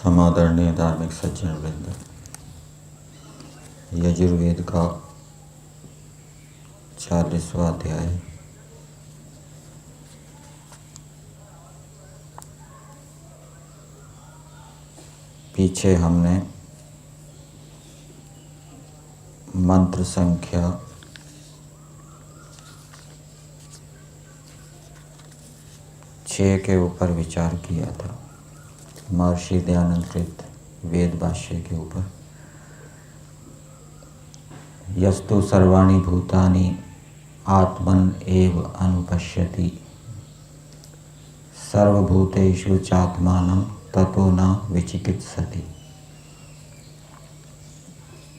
समादरणीय धार्मिक सज्जन वृंद, यजुर्वेद का 40वां अध्याय पीछे हमने मंत्र संख्या 6 के ऊपर विचार किया था। महर्षि दयानंद कृत वेद भाष्य के ऊपर। यस्तु सर्वाणि भूतानि आत्मन एव अनुपश्यति सर्वभूतेषु चात्मानं ततो न विचिकित्सति।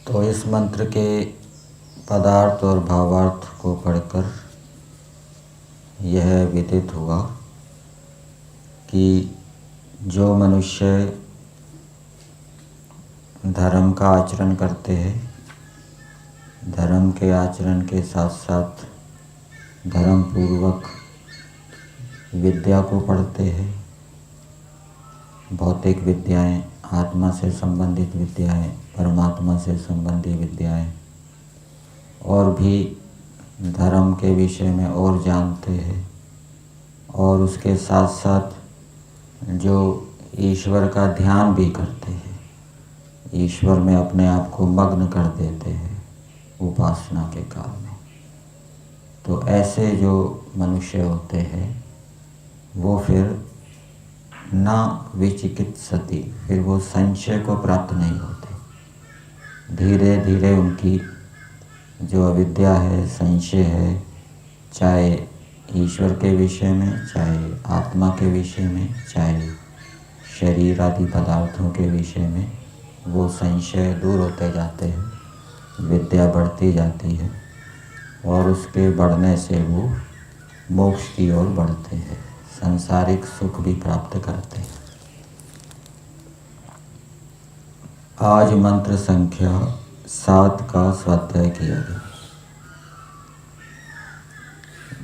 तो इस मंत्र के पदार्थ और भावार्थ को पढ़कर यह विदित हुआ कि जो मनुष्य धर्म का आचरण करते हैं, धर्म के आचरण के साथ साथ धर्म पूर्वक विद्या को पढ़ते हैं, भौतिक विद्याएं, आत्मा से संबंधित विद्याएं, परमात्मा से संबंधित विद्याएं, और भी धर्म के विषय में और जानते हैं, और उसके साथ साथ जो ईश्वर का ध्यान भी करते हैं, ईश्वर में अपने आप को मग्न कर देते हैं उपासना के काल में। तो ऐसे जो मनुष्य होते हैं वो फिर न विचिकित्सति, फिर वो संशय को प्राप्त नहीं होते। धीरे धीरे उनकी जो अविद्या है, संशय है, चाहे ईश्वर के विषय में, चाहे आत्मा के विषय में, चाहे शरीर आदि पदार्थों के विषय में, वो संशय दूर होते जाते हैं, विद्या बढ़ती जाती है और उसके बढ़ने से वो मोक्ष की ओर बढ़ते हैं, सांसारिक सुख भी प्राप्त करते हैं। आज मंत्र संख्या 7 का स्वाध्याय किया गया।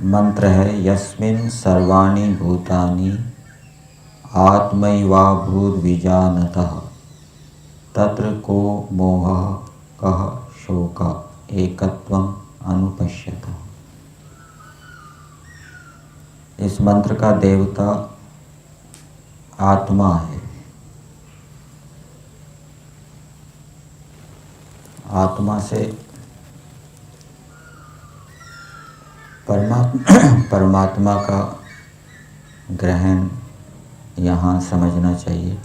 मंत्र है यस्मिन् सर्वाणि भूतानि आत्मैवाभूद् विजानतः तत्र को मोहः कः शोकः एकत्वम् अनुपश्यतः। इस मंत्र का देवता आत्मा है। आत्मा से परमात्मा का ग्रहण यहाँ समझना चाहिए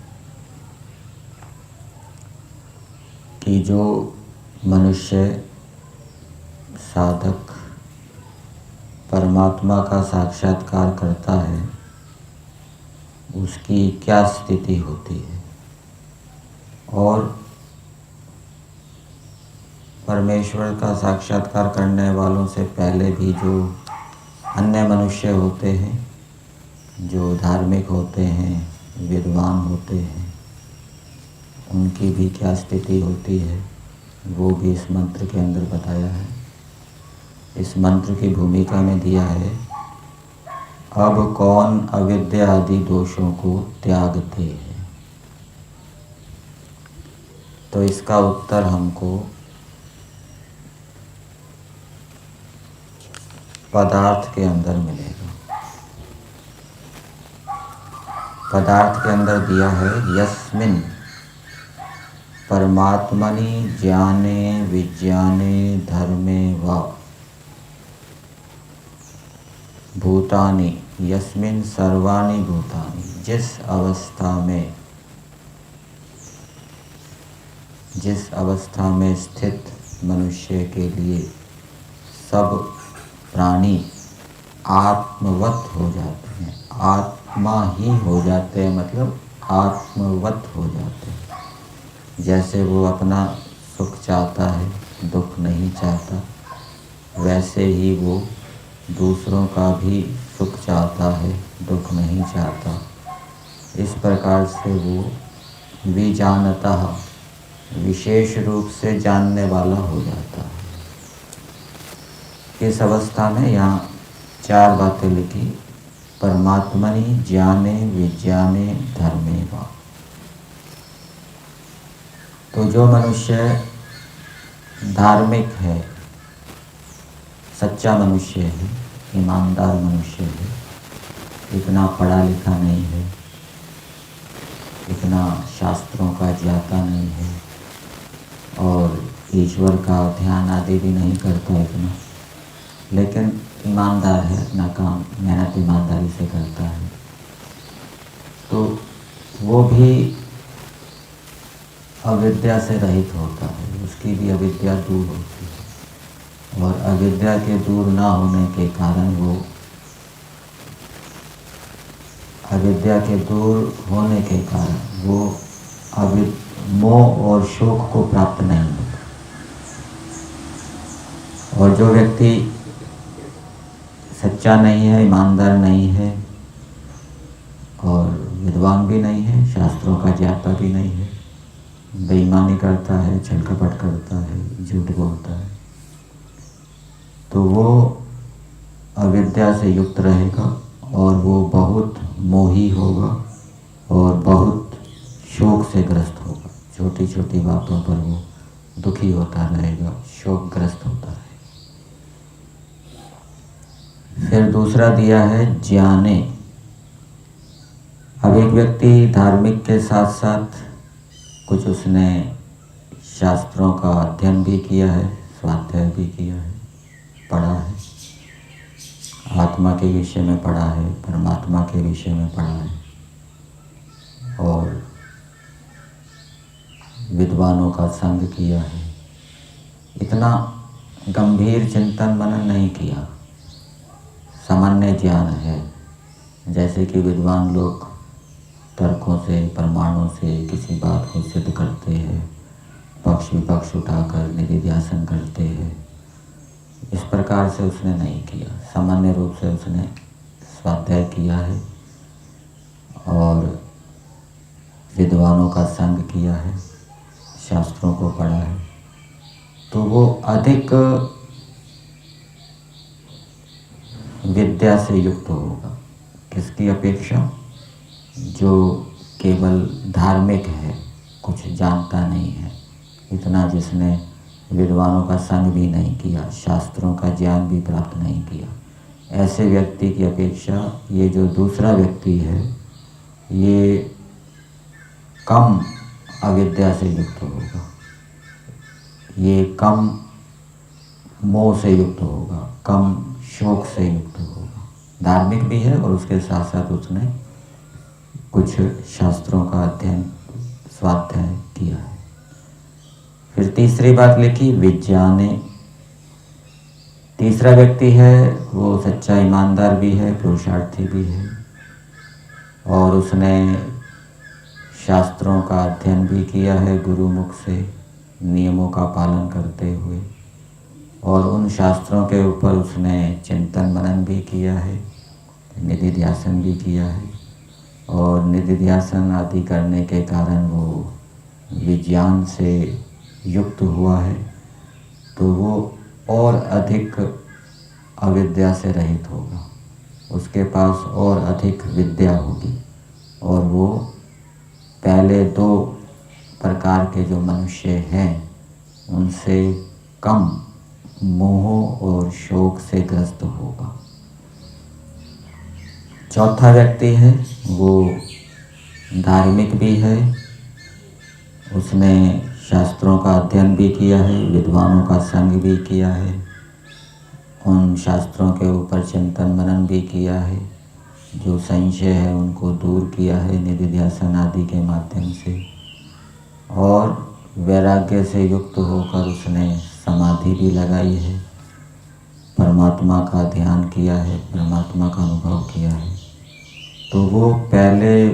कि जो मनुष्य साधक परमात्मा का साक्षात्कार करता है उसकी क्या स्थिति होती है, और परमेश्वर का साक्षात्कार करने वालों से पहले भी जो अन्य मनुष्य होते हैं, जो धार्मिक होते हैं, विद्वान होते हैं, उनकी भी क्या स्थिति होती है वो भी इस मंत्र के अंदर बताया है। इस मंत्र की भूमिका में दिया है, अब कौन अविद्या आदि दोषों को त्यागते हैं। तो इसका उत्तर हमको पदार्थ के अंदर मिलेगा। पदार्थ के अंदर दिया है यस्मिन् परमात्मनि ज्ञाने विज्ञाने धर्मे व भूतानि यस्मिन् सर्वाणि भूतानि, जिस अवस्था में स्थित मनुष्य के लिए सब प्राणी आत्मवत हो जाते हैं। आत्मा ही हो जाते हैं, मतलब आत्मवत हो जाते हैं। जैसे वो अपना सुख चाहता है, दुख नहीं चाहता, वैसे ही वो दूसरों का भी सुख चाहता है, दुख नहीं चाहता। इस प्रकार से वो विजानतः विशेष रूप से जानने वाला हो जाता है। इस अवस्था में यहाँ 4 बातें लिखी। परमात्मनि ज्ञाने विज्ञाने धर्मे वा। तो जो मनुष्य धार्मिक है, सच्चा मनुष्य है, ईमानदार मनुष्य है, इतना पढ़ा लिखा नहीं है, इतना शास्त्रों का ज्ञाता नहीं है और ईश्वर का ध्यान आदि भी नहीं करता इतना, लेकिन ईमानदार है, अपना काम मेहनत ईमानदारी से करता है, तो वो भी अविद्या से रहित होता है। उसकी भी अविद्या दूर होती है और अविद्या के दूर ना होने के कारण वो मोह और शोक को प्राप्त नहीं होता। और जो व्यक्ति सच्चा नहीं है, ईमानदार नहीं है और विद्वान भी नहीं है, शास्त्रों का ज्ञाता भी नहीं है, बेईमानी करता है, छल कपट करता है, झूठ बोलता है, तो वो अविद्या से युक्त रहेगा और वो बहुत मोही होगा और बहुत शोक से ग्रस्त होगा। छोटी छोटी बातों पर वो दुखी होता रहेगा, शोकग्रस्त होता रहेगा। फिर दूसरा दिया है ज्ञाने। अब एक व्यक्ति धार्मिक के साथ साथ कुछ उसने शास्त्रों का अध्ययन भी किया है, स्वाध्याय भी किया है, पढ़ा है, आत्मा के विषय में पढ़ा है, परमात्मा के विषय में पढ़ा है और विद्वानों का संग किया है। इतना गंभीर चिंतन मनन नहीं किया, सामान्य ज्ञान है। जैसे कि विद्वान लोग तर्कों से, प्रमाणों से किसी बात को सिद्ध करते हैं, पक्ष विपक्ष उठाकर निधिध्यासन करते हैं, इस प्रकार से उसने नहीं किया। सामान्य रूप से उसने स्वाध्याय किया है और विद्वानों का संग किया है, शास्त्रों को पढ़ा है, तो वो अधिक विद्या से युक्त होगा। किसकी अपेक्षा? जो केवल धार्मिक है, कुछ जानता नहीं है, इतना जिसने विद्वानों का संग भी नहीं किया, शास्त्रों का ज्ञान भी प्राप्त नहीं किया, ऐसे व्यक्ति की अपेक्षा ये जो दूसरा व्यक्ति है ये कम अविद्या से युक्त होगा, ये कम मोह से युक्त होगा, कम शोक से युक्त होगा। धार्मिक भी है और उसके साथ साथ उसने कुछ शास्त्रों का अध्ययन, स्वाध्याय किया है। फिर तीसरी बात लिखी विज्ञाने। तीसरा व्यक्ति है वो सच्चा ईमानदार भी है, पुरुषार्थी भी है और उसने शास्त्रों का अध्ययन भी किया है गुरुमुख से, नियमों का पालन करते हुए, और उन शास्त्रों के ऊपर उसने चिंतन मनन भी किया है, निधिध्यासन भी किया है और निधिध्यासन आदि करने के कारण वो विज्ञान से युक्त हुआ है, तो वो और अधिक अविद्या से रहित होगा, उसके पास और अधिक विद्या होगी और वो पहले 2 प्रकार के जो मनुष्य हैं उनसे कम मोह और शोक से ग्रस्त होगा। चौथा व्यक्ति है वो धार्मिक भी है, उसने शास्त्रों का अध्ययन भी किया है, विद्वानों का संग भी किया है, उन शास्त्रों के ऊपर चिंतन मनन भी किया है, जो संशय है उनको दूर किया है निधिध्यासन आदि के माध्यम से, और वैराग्य से युक्त होकर उसने समाधि भी लगाई है, परमात्मा का ध्यान किया है, परमात्मा का अनुभव किया है। तो वो पहले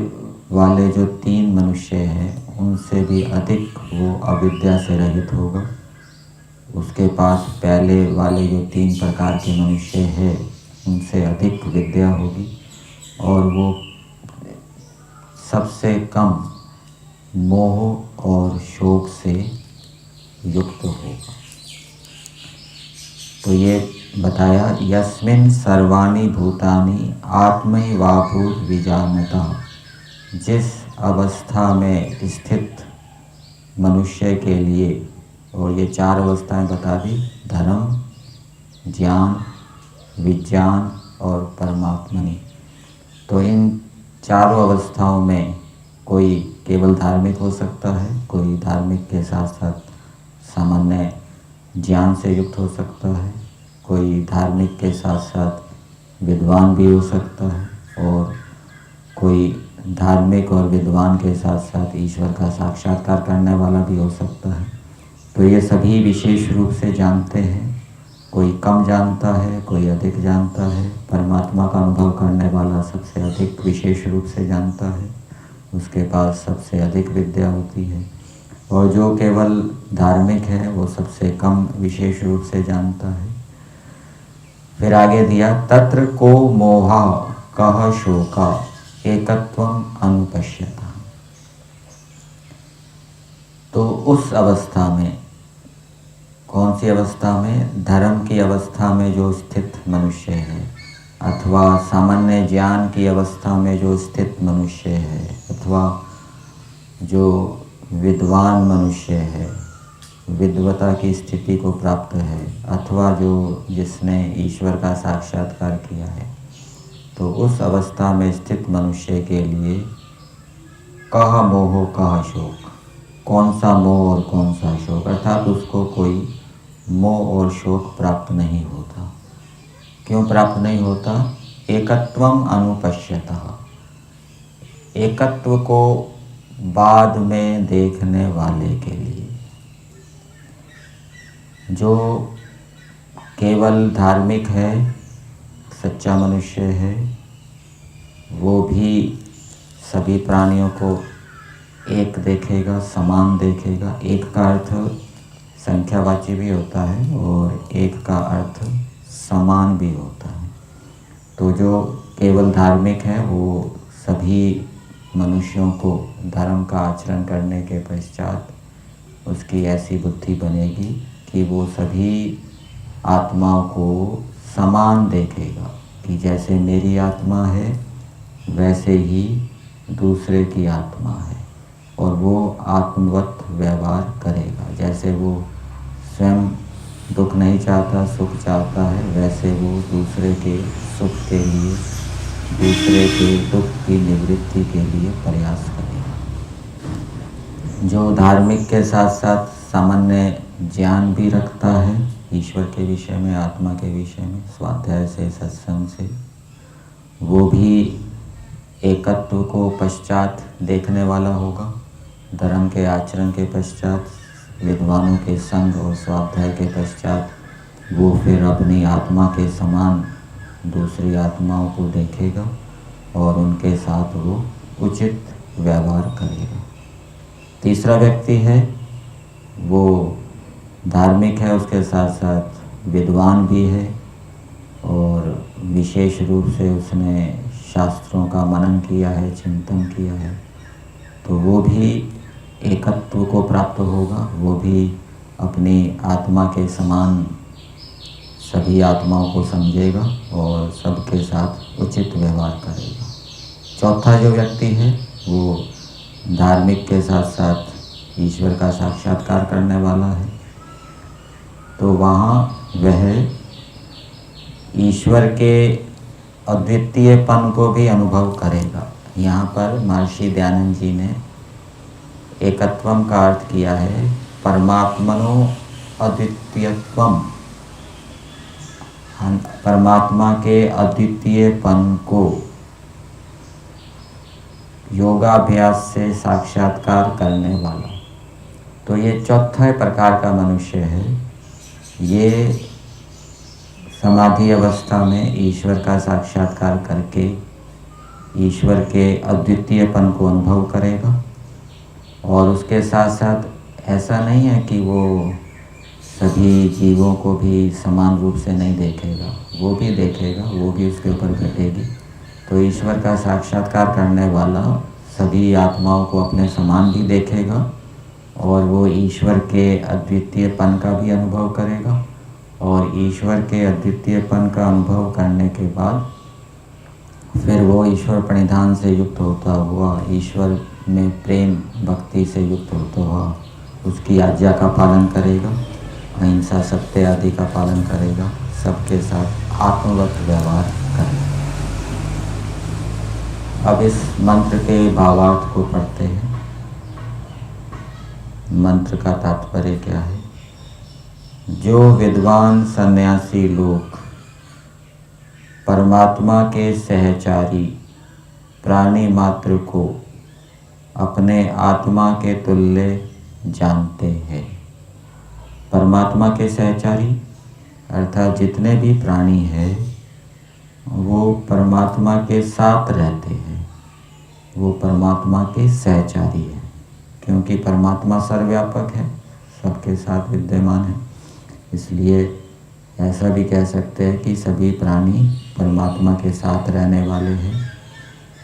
वाले जो 3 मनुष्य हैं उनसे भी अधिक वो अविद्या से रहित होगा। उसके पास पहले वाले जो 3 प्रकार के मनुष्य हैं उनसे अधिक विद्या होगी और वो सबसे कम मोह और शोक से युक्त होगा। तो ये बताया, यस्मिन् सर्वाणि भूतानि आत्मैवाभूत विजानतः, जिस अवस्था में स्थित मनुष्य के लिए, और ये 4 अवस्थाएं बता दी, धर्म, ज्ञान, विज्ञान और परमात्मनि। तो इन 4 अवस्थाओं में कोई केवल धार्मिक हो सकता है, कोई धार्मिक के साथ साथ सामान्य ज्ञान से युक्त हो सकता है, कोई धार्मिक के साथ साथ विद्वान भी हो सकता है, और कोई धार्मिक और विद्वान के साथ साथ ईश्वर का साक्षात्कार करने वाला भी हो सकता है। तो ये सभी विशेष रूप से जानते हैं, कोई कम जानता है, कोई अधिक जानता है। परमात्मा का अनुभव करने वाला सबसे अधिक विशेष रूप से जानता है, उसके पास सबसे अधिक विद्या होती है, और जो केवल धार्मिक है वो सबसे कम विशेष रूप से जानता है। फिर आगे दिया, तत्र को मोहा कह शोका एकत्वम अनुपश्यता। तो उस अवस्था में, कौन सी अवस्था में? धर्म की अवस्था में जो स्थित मनुष्य है, अथवा सामान्य ज्ञान की अवस्था में जो स्थित मनुष्य है, अथवा जो विद्वान मनुष्य है, विद्वता की स्थिति को प्राप्त है, अथवा जो जिसने ईश्वर का साक्षात्कार किया है, तो उस अवस्था में स्थित मनुष्य के लिए कह मोह कह शोक, कौन सा मोह और कौन सा शोक, अर्थात उसको कोई मोह और शोक प्राप्त नहीं होता। क्यों प्राप्त नहीं होता? एकत्वम अनुपश्यतः, एकत्व को बाद में देखने वाले के लिए। जो केवल धार्मिक है, सच्चा मनुष्य है, वो भी सभी प्राणियों को एक देखेगा, समान देखेगा। एक का अर्थ संख्यावाची भी होता है और एक का अर्थ समान भी होता है। तो जो केवल धार्मिक है वो सभी मनुष्यों को धर्म का आचरण करने के पश्चात उसकी ऐसी बुद्धि बनेगी कि वो सभी आत्माओं को समान देखेगा, कि जैसे मेरी आत्मा है वैसे ही दूसरे की आत्मा है, और वो आत्मवत व्यवहार करेगा। जैसे वो स्वयं दुख नहीं चाहता, सुख चाहता है, वैसे वो दूसरे के सुख के लिए, दूसरे के दुख की निवृत्ति के लिए प्रयास करेगा। जो धार्मिक के साथ साथ सामान्य ज्ञान भी रखता है ईश्वर के विषय में, आत्मा के विषय में, स्वाध्याय से, सत्संग से, वो भी एकत्व को पश्चात देखने वाला होगा। धर्म के आचरण के पश्चात, विद्वानों के संग और स्वाध्याय के पश्चात वो फिर अपनी आत्मा के समान दूसरी आत्माओं को देखेगा और उनके साथ वो उचित व्यवहार करेगा। तीसरा व्यक्ति है वो धार्मिक है, उसके साथ साथ विद्वान भी है और विशेष रूप से उसने शास्त्रों का मनन किया है, चिंतन किया है, तो वो भी एकत्व को प्राप्त होगा। वो भी अपनी आत्मा के समान सभी आत्माओं को समझेगा और सबके साथ उचित व्यवहार करेगा। चौथा जो व्यक्ति है वो धार्मिक के साथ साथ ईश्वर का साक्षात्कार करने वाला है, तो वहाँ वह ईश्वर के अद्वितीयपन को भी अनुभव करेगा। यहाँ पर महर्षि दयानंद जी ने एकत्वम का अर्थ किया है परमात्मनो अद्वितीयत्वम, परमात्मा के अद्वितीयपन को योगाभ्यास से साक्षात्कार करने वाला। तो ये चौथे प्रकार का मनुष्य है। ये समाधि अवस्था में ईश्वर का साक्षात्कार करके ईश्वर के अद्वितीयपन को अनुभव करेगा, और उसके साथ साथ ऐसा नहीं है कि वो सभी जीवों को भी समान रूप से नहीं देखेगा, वो भी देखेगा, वो भी उसके ऊपर घटेगी। तो ईश्वर का साक्षात्कार करने वाला सभी आत्माओं को अपने समान भी देखेगा, और वो ईश्वर के अद्वितीयपन का भी अनुभव करेगा, और ईश्वर के अद्वितीयपन का अनुभव करने के बाद फिर वो ईश्वर प्रणिधान से युक्त होता हुआ, ईश्वर में प्रेम भक्ति से युक्त होता हुआ उसकी आज्ञा का पालन करेगा, अहिंसा सत्य आदि का पालन करेगा, सबके साथ आत्मवत व्यवहार करेगा। अब इस मंत्र के भावार्थ को पढ़ते हैं। मंत्र का तात्पर्य क्या है? जो विद्वान सन्यासी लोग परमात्मा के सहचारी प्राणी मात्र को अपने आत्मा के तुल्य जानते हैं। परमात्मा के सहचारी अर्थात जितने भी प्राणी हैं वो परमात्मा के साथ रहते हैं, वो परमात्मा के सहचारी हैं, क्योंकि परमात्मा सर्वव्यापक है, सबके साथ विद्यमान है। इसलिए ऐसा भी कह सकते हैं कि सभी प्राणी परमात्मा के साथ रहने वाले हैं।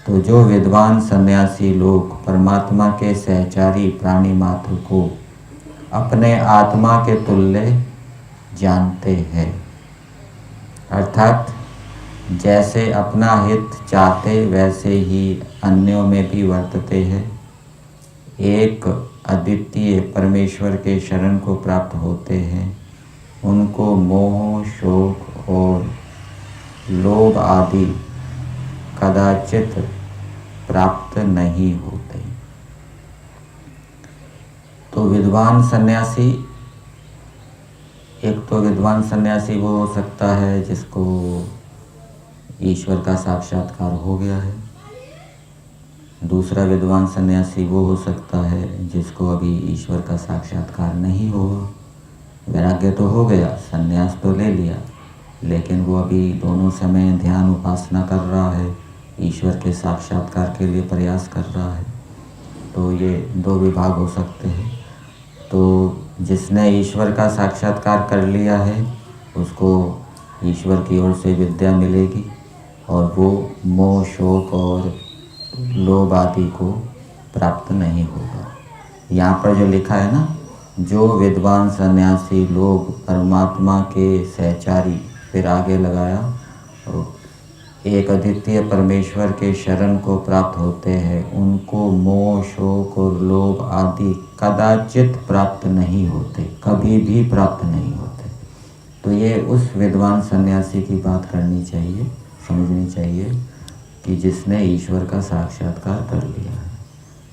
तो जो विद्वान सन्यासी लोग परमात्मा के सहचारी प्राणी मात्र को अपने आत्मा के तुल्य जानते हैं, अर्थात जैसे अपना हित चाहते वैसे ही अन्यों में भी वर्तते हैं, एक अद्वितीय परमेश्वर के शरण को प्राप्त होते हैं, उनको मोह शोक और लोभ आदि कदाचित प्राप्त नहीं होते। तो विद्वान सन्यासी, एक तो विद्वान सन्यासी वो हो सकता है जिसको ईश्वर का साक्षात्कार हो गया है। दूसरा विद्वान सन्यासी वो हो सकता है जिसको अभी ईश्वर का साक्षात्कार नहीं हुआ। वैराग्य तो हो गया, संन्यास तो ले लिया, लेकिन वो अभी दोनों समय ध्यान उपासना कर रहा है, ईश्वर के साक्षात्कार के लिए प्रयास कर रहा है। तो ये दो विभाग हो सकते हैं। तो जिसने ईश्वर का साक्षात्कार कर लिया है उसको ईश्वर की ओर से विद्या मिलेगी, और वो मोह शोक और लोभ आदि को प्राप्त नहीं होगा। यहाँ पर जो लिखा है ना, जो विद्वान सन्यासी लोग परमात्मा के सहचारी, फिर आगे लगाया एक अद्वितीय परमेश्वर के शरण को प्राप्त होते हैं, उनको मोह शोक और लोभ आदि कदाचित प्राप्त नहीं होते, कभी भी प्राप्त नहीं होते। तो ये उस विद्वान सन्यासी की बात करनी चाहिए, समझनी चाहिए कि जिसने ईश्वर का साक्षात्कार कर लिया है।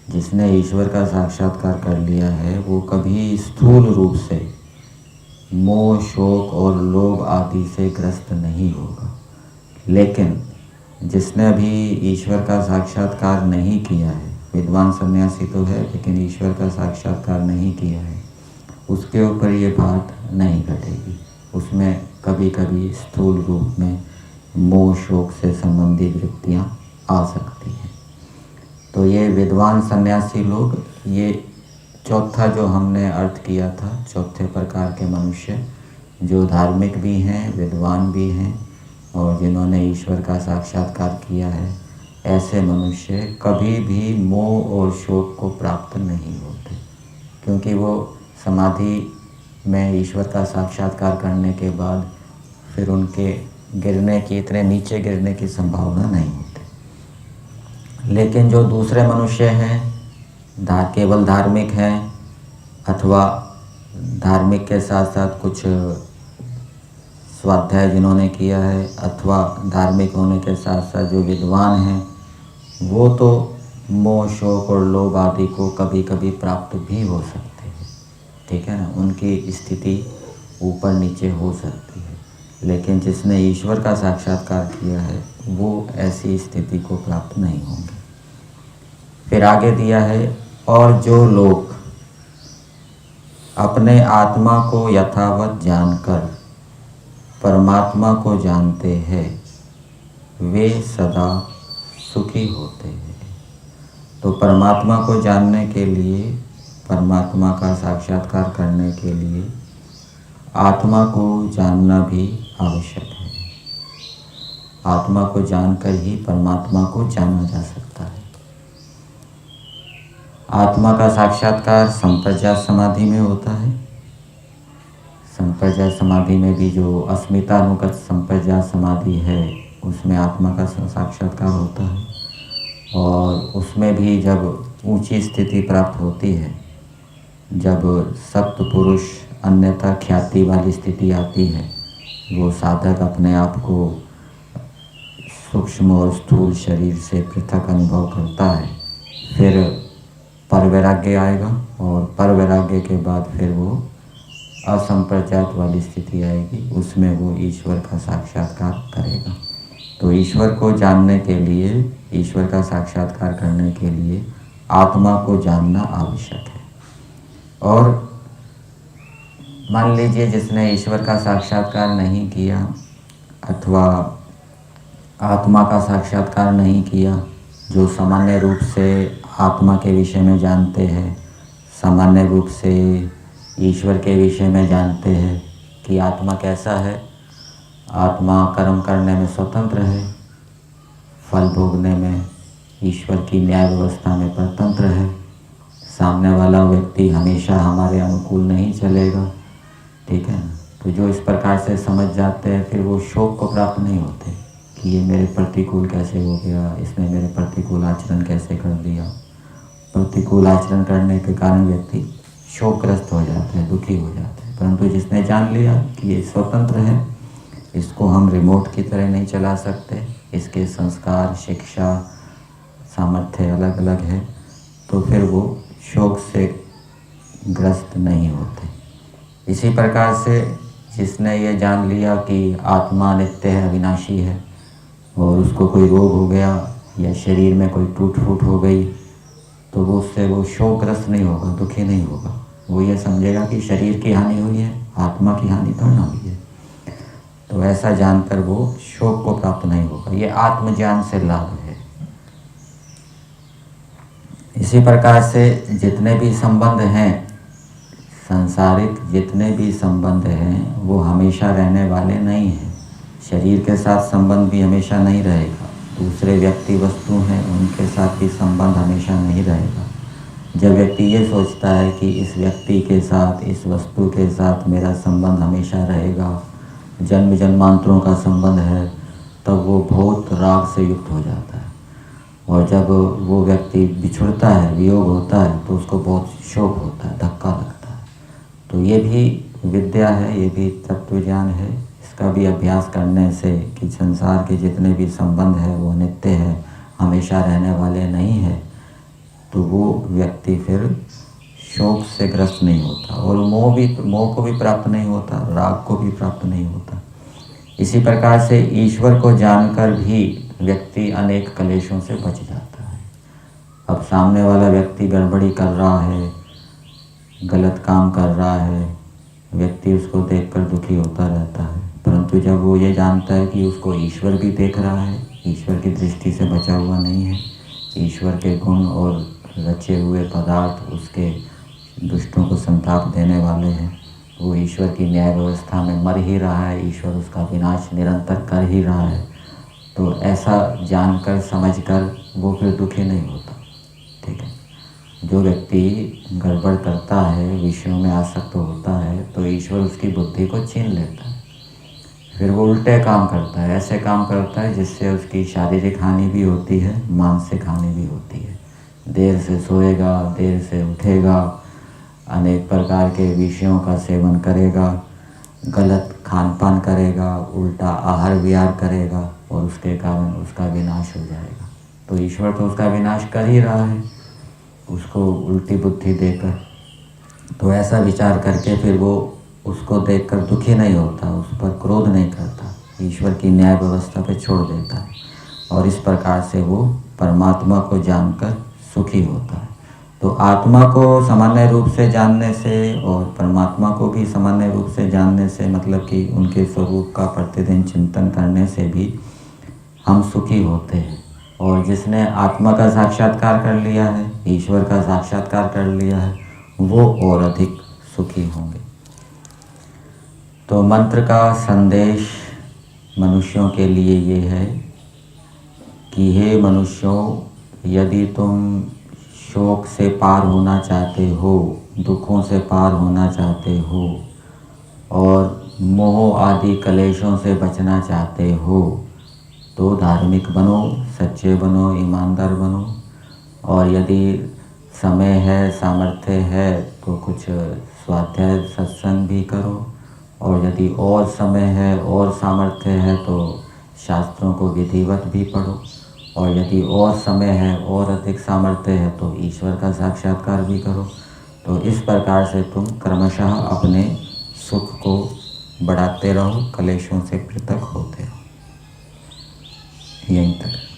जिसने ईश्वर का साक्षात्कार कर लिया है वो कभी स्थूल रूप से मोह शोक और लोभ आदि से ग्रस्त नहीं होगा। लेकिन जिसने अभी ईश्वर का साक्षात्कार नहीं किया है, विद्वान सन्यासी तो है लेकिन ईश्वर का साक्षात्कार नहीं किया है, उसके ऊपर ये बात नहीं घटेगी। उसमें कभी कभी स्थूल रूप में मोह शोक से संबंधित वृत्तियाँ आ सकती हैं। तो ये विद्वान सन्यासी लोग, ये चौथा जो हमने अर्थ किया था, चौथे प्रकार के मनुष्य जो धार्मिक भी हैं, विद्वान भी हैं और जिन्होंने ईश्वर का साक्षात्कार किया है, ऐसे मनुष्य कभी भी मोह और शोक को प्राप्त नहीं होते, क्योंकि वो समाधि में ईश्वर का साक्षात्कार करने के बाद फिर उनके गिरने की, इतने नीचे गिरने की संभावना नहीं होती। लेकिन जो दूसरे मनुष्य हैं, केवल धार्मिक हैं, अथवा धार्मिक के साथ साथ कुछ स्वाध्याय जिन्होंने किया है, अथवा धार्मिक होने के साथ साथ जो विद्वान हैं, वो तो मोह, शोक और लोभ आदि को कभी कभी प्राप्त भी हो सकते हैं, ठीक है ना। उनकी स्थिति ऊपर नीचे हो सकती है, लेकिन जिसने ईश्वर का साक्षात्कार किया है वो ऐसी स्थिति को प्राप्त नहीं होंगे। फिर आगे दिया है, और जो लोग अपने आत्मा को यथावत जानकर परमात्मा को जानते हैं वे सदा सुखी होते हैं। तो परमात्मा को जानने के लिए, परमात्मा का साक्षात्कार करने के लिए आत्मा को जानना भी आवश्यक है। आत्मा को जानकर ही परमात्मा को जाना जा सकता है। आत्मा का साक्षात्कार संप्रज्ञात समाधि में होता है। संप्रज्ञात समाधि में भी जो अस्मितानुगत संप्रज्ञात समाधि है, उसमें आत्मा का साक्षात्कार होता है। और उसमें भी जब ऊंची स्थिति प्राप्त होती है, जब सप्त पुरुष अन्यथा ख्याति वाली स्थिति आती है, वो साधक अपने आप को सूक्ष्म और स्थूल शरीर से पृथक अनुभव करता है। फिर परवैराग्य आएगा, और परवैराग्य के बाद फिर वो असंप्रज्ञात वाली स्थिति आएगी, उसमें वो ईश्वर का साक्षात्कार करेगा। तो ईश्वर को जानने के लिए, ईश्वर का साक्षात्कार करने के लिए आत्मा को जानना आवश्यक है। और मान लीजिए जिसने ईश्वर का साक्षात्कार नहीं किया अथवा आत्मा का साक्षात्कार नहीं किया, जो सामान्य रूप से आत्मा के विषय में जानते हैं, सामान्य रूप से ईश्वर के विषय में जानते हैं कि आत्मा कैसा है, आत्मा कर्म करने में स्वतंत्र है, फल भोगने में ईश्वर की न्याय व्यवस्था में परतंत्र है, सामने वाला व्यक्ति हमेशा हमारे अनुकूल नहीं चलेगा, ठीक है ना। तो जो इस प्रकार से समझ जाते हैं, फिर वो शोक को प्राप्त नहीं होते कि ये मेरे प्रतिकूल कैसे हो गया, इसने मेरे प्रतिकूल आचरण कैसे कर दिया। प्रतिकूल आचरण करने के कारण व्यक्ति शोकग्रस्त हो जाते हैं, दुखी हो जाते हैं। परंतु जिसने जान लिया कि ये स्वतंत्र है, इसको हम रिमोट की तरह नहीं चला सकते, इसके संस्कार, शिक्षा, सामर्थ्य अलग अलग है, तो फिर वो शोक से ग्रस्त नहीं होते। इसी प्रकार से जिसने ये जान लिया कि आत्मा नित्य है, अविनाशी है, और उसको कोई रोग हो गया या शरीर में कोई टूट फूट हो गई, तो वो उससे वो शोकग्रस्त नहीं होगा, दुखी नहीं होगा। वो ये समझेगा कि शरीर की हानि हुई है, आत्मा की हानि तो ना हुई है। तो ऐसा जानकर वो शोक को प्राप्त नहीं होगा। ये आत्मज्ञान से लाभ है। इसी प्रकार से जितने भी संबंध हैं, सांसारिक जितने भी संबंध हैं, वो हमेशा रहने वाले नहीं हैं। शरीर के साथ संबंध भी हमेशा नहीं रहेगा, दूसरे व्यक्ति वस्तु हैं उनके साथ भी संबंध हमेशा नहीं रहेगा। जब व्यक्ति ये सोचता है कि इस व्यक्ति के साथ, इस वस्तु के साथ मेरा संबंध हमेशा रहेगा, जन्म जन्मांतरों का संबंध है, तब वो बहुत राग से युक्त हो जाता है। और जब वो व्यक्ति बिछुड़ता है, वियोग होता है, तो उसको बहुत शोक होता है, धक्का लगता है। तो ये भी विद्या है, ये भी तत्व ज्ञान है। इसका भी अभ्यास करने से कि संसार के जितने भी संबंध है वो नित्य है, हमेशा रहने वाले नहीं है, तो वो व्यक्ति फिर शोक से ग्रस्त नहीं होता, और मोह को भी प्राप्त नहीं होता, राग को भी प्राप्त नहीं होता। इसी प्रकार से ईश्वर को जानकर भी व्यक्ति अनेक क्लेशों से बच जाता है। अब सामने वाला व्यक्ति गड़बड़ी कर रहा है, गलत काम कर रहा है, व्यक्ति उसको देखकर दुखी होता रहता है, परंतु जब वो ये जानता है कि उसको ईश्वर भी देख रहा है, ईश्वर की दृष्टि से बचा हुआ नहीं है, ईश्वर के गुण और रचे हुए पदार्थ उसके दुष्टों को संताप देने वाले हैं, वो ईश्वर की न्याय व्यवस्था में मर ही रहा है, ईश्वर उसका विनाश निरंतर कर ही रहा है, तो ऐसा जानकर समझकर वो फिर दुखी नहीं होता, ठीक है। जो व्यक्ति गड़बड़ करता है, विषयों में आसक्त होता है, तो ईश्वर उसकी बुद्धि को छीन लेता है, फिर वो उल्टे काम करता है, ऐसे काम करता है जिससे उसकी शारीरिक हानि भी होती है, मानसिक हानि भी होती है। देर से सोएगा, देर से उठेगा, अनेक प्रकार के विषयों का सेवन करेगा, गलत खान पान करेगा, उल्टा आहार विहार करेगा और उसके कारण उसका विनाश हो जाएगा। तो ईश्वर तो उसका विनाश कर ही रहा है उसको उल्टी बुद्धि देकर। तो ऐसा विचार करके फिर वो उसको देखकर दुखी नहीं होता, उस पर क्रोध नहीं करता, ईश्वर की न्याय व्यवस्था पे छोड़ देता है और इस प्रकार से वो परमात्मा को जानकर सुखी होता है। तो आत्मा को सामान्य रूप से जानने से और परमात्मा को भी सामान्य रूप से जानने से, मतलब कि उनके स्वरूप का प्रतिदिन चिंतन करने से भी हम सुखी होते हैं। और जिसने आत्मा का साक्षात्कार कर लिया है, ईश्वर का साक्षात्कार कर लिया है, वो और अधिक सुखी होंगे। तो मंत्र का संदेश मनुष्यों के लिए ये है कि हे मनुष्यों, यदि तुम शोक से पार होना चाहते हो, दुखों से पार होना चाहते हो और मोह आदि कलेशों से बचना चाहते हो, तो धार्मिक बनो, सच्चे बनो, ईमानदार बनो। और यदि समय है, सामर्थ्य है, तो कुछ स्वाध्याय सत्संग भी करो। और यदि और समय है और सामर्थ्य है तो शास्त्रों को विधिवत भी पढ़ो। और यदि और समय है और अधिक सामर्थ्य है तो ईश्वर का साक्षात्कार भी करो। तो इस प्रकार से तुम क्रमशः अपने सुख को बढ़ाते रहो, कलेशों से पृथक होते रहो। यहीं तक।